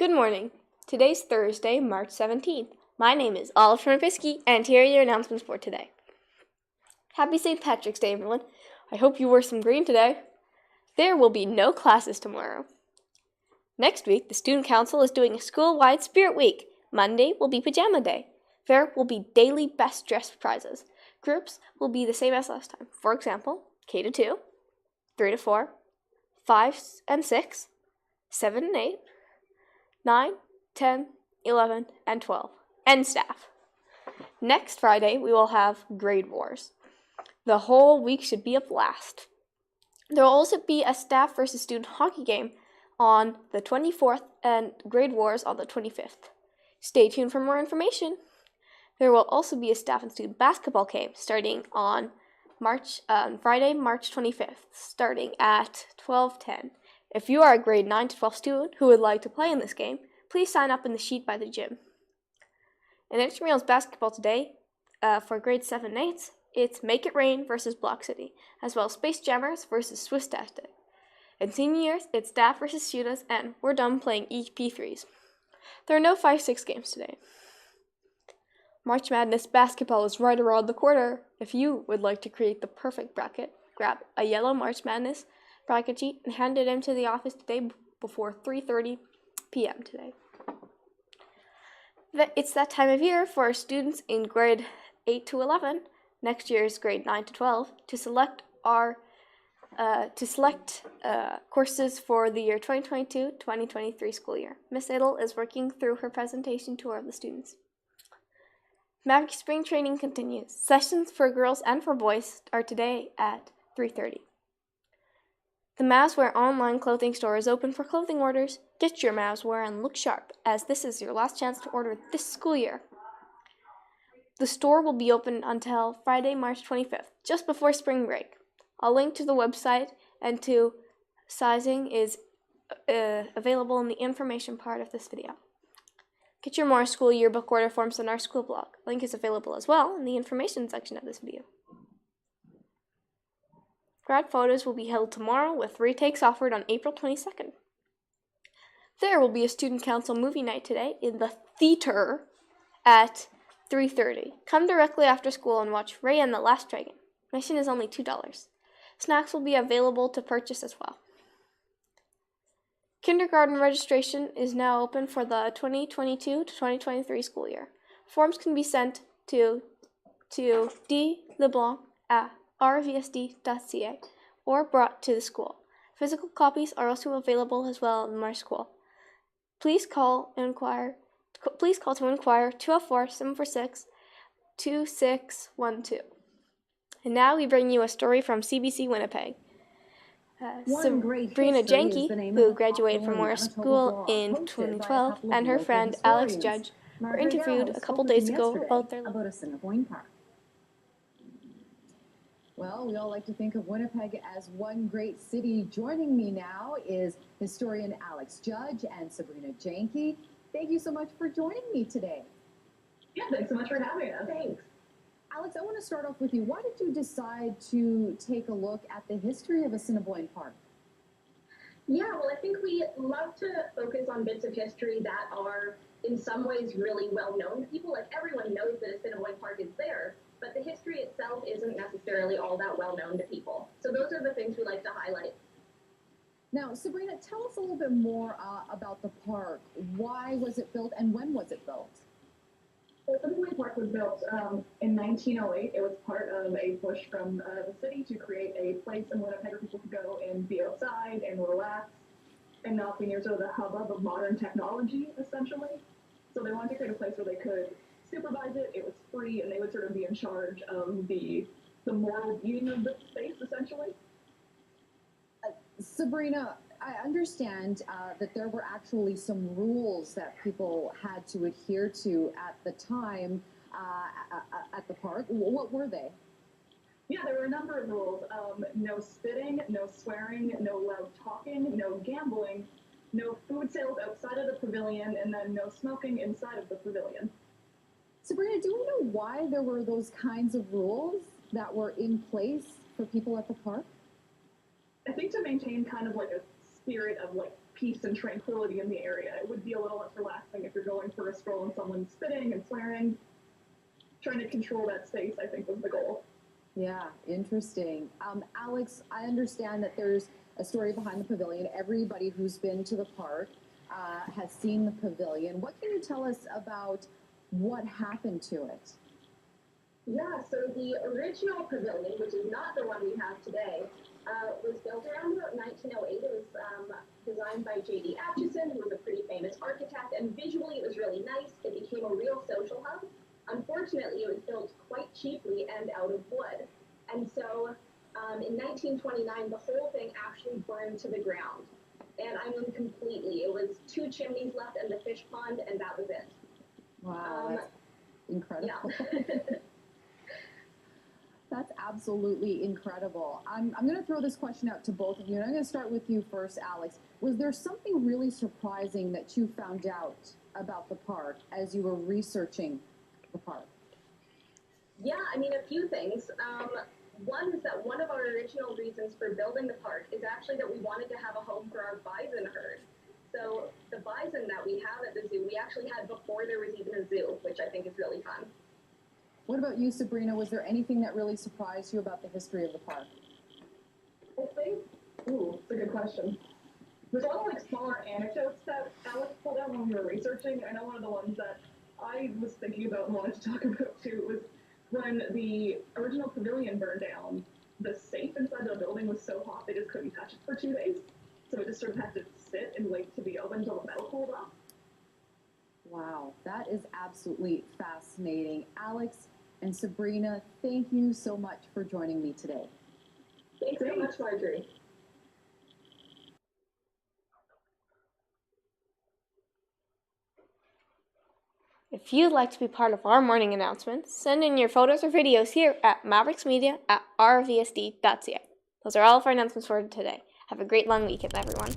Good morning. Today's Thursday, March 17th. My name is Olive Trumpisky, and here are your announcements for today. Happy St. Patrick's Day, everyone. I hope you wore some green today. There will be no classes tomorrow. Next week, the Student Council is doing a school-wide Spirit Week. Monday will be Pajama Day. There will be daily best dress prizes. Groups will be the same as last time. For example, K to 2, 3 to 4, 5 and 6, 7 and 8, 9, 10, 11, and 12, and staff. Next Friday, we will have grade wars. The whole week should be a blast. There will also be a staff versus student hockey game on the 24th and grade wars on the 25th. Stay tuned for more information. There will also be a staff and student basketball game starting on Friday, March 25th, starting at 12:10. If you are a grade 9 to 12 student who would like to play in this game, please sign up in the sheet by the gym. In Intramurals Basketball today, for grade 7 and 8, it's Make It Rain versus Block City, as well as Space Jammers versus Swiss Tactic. In senior years, it's Staff versus Shooters, and we're done playing EP3s. There are no 5-6 games today. March Madness Basketball is right around the corner. If you would like to create the perfect bracket, grab a yellow March Madness bracket sheet and hand it into the office today before 3:30 p.m. today. It's that time of year for our students in grade 8 to 11, next year's grade 9 to 12, to select courses for the year 2022-2023 school year. Miss Idle is working through her presentation tour of the students. Mavericks spring training continues. Sessions for girls and for boys are today at 3:30. The Mavs Wear online clothing store is open for clothing orders. Get your Mavs Wear and look sharp, as this is your last chance to order this school year. The store will be open until Friday, March 25th, just before spring break. A link to the website and to sizing is available in the information part of this video. Get your more school yearbook order forms on our school blog. Link is available as well in the information section of this video. Grad Photos will be held tomorrow with retakes offered on April 22nd. There will be a student council movie night today in the theater at 3:30. Come directly after school and watch Ray and the Last Dragon. Admission is only $2. Snacks will be available to purchase as well. Kindergarten registration is now open for the 2022 to 2023 school year. Forms can be sent to dleblanc@rvsd.ca or brought to the school. Physical copies are also available as well in our school. Please call to inquire 204-746-2612. And now we bring you a story from CBC Winnipeg. Sabrina Janke, who graduated from our school in 2012, and her friend Alex Judge were interviewed a couple days ago about their about Assiniboine Park. Well, we all like to think of Winnipeg as one great city. Joining me now is historian Alex Judge and Sabrina Janke. Thank you so much for joining me today. Yeah, thanks so much for having us. Thanks. Alex, I want to start off with you. Why did you decide to take a look at the history of Assiniboine Park? Yeah, well, I think we love to focus on bits of history that are in some ways really well known to people. Like, everyone knows that Assiniboine Park is there, but the history itself isn't necessarily all that well known to people. So those are the things we like to highlight. Now, Sabrina, tell us a little bit more about the park. Why was it built and when was it built? The Assiniboine Park was built in 1908. It was part of a push from the city to create a place in Winnipeg where people could go and be outside and relax and not be near sort of the hubbub of modern technology, essentially. So they wanted to create a place where they could supervise it. It was free, and they would sort of be in charge of the moral being of the space, essentially. Sabrina, I understand that there were actually some rules that people had to adhere to at the time at the park. What were they? Yeah, there were a number of rules. No spitting, no swearing, no loud talking, no gambling, no food sales outside of the pavilion, and then no smoking inside of the pavilion. Sabrina, do we know why there were those kinds of rules that were in place for people at the park? I think to maintain kind of like a spirit of like peace and tranquility in the area. It would be a little less relaxing if you're going for a stroll and someone's spitting and swearing. Trying to control that space, I think, was the goal. Yeah, interesting. Alex, I understand that there's a story behind the pavilion. Everybody who's been to the park has seen the pavilion. What can you tell us about what happened to it? Yeah, so the original pavilion, which is not the one we have today, was built around about 1908. It was designed by J.D. Atchison, who was a pretty famous architect, and visually it was really nice. It became a real social hub. Unfortunately, it was built quite cheaply and out of wood. And so in 1929, the whole thing actually burned to the ground. And I mean completely. It was 2 chimneys left and the fish pond, and that was it. Wow, that's incredible. Yeah. That's absolutely incredible. I'm going to throw this question out to both of you, and I'm going to start with you first, Alex. Was there something really surprising that you found out about the park as you were researching the park? Yeah, I mean, a few things. One is that one of our original reasons for building the park is actually that we wanted to have a home for our bison herd. So the bison that we have at the zoo, we actually had before there was even a zoo, which I think is really fun. What about you, Sabrina? Was there anything that really surprised you about the history of the park? I think, it's a good question. There's a lot of like smaller anecdotes that Alex pulled out when we were researching. I know one of the ones that I was thinking about and wanted to talk about too was when the original pavilion burned down, the safe inside the building was so hot they just couldn't touch it for 2 days. So it just sort of had to sit and wait to be opened until the metal cooled off. Wow, that is absolutely fascinating. Alex and Sabrina, thank you so much for joining me today. Thanks so much, Marjorie. If you'd like to be part of our morning announcements, send in your photos or videos here at mavericksmedia@rvsd.ca. Those are all of our announcements for today. Have a great long weekend, everyone.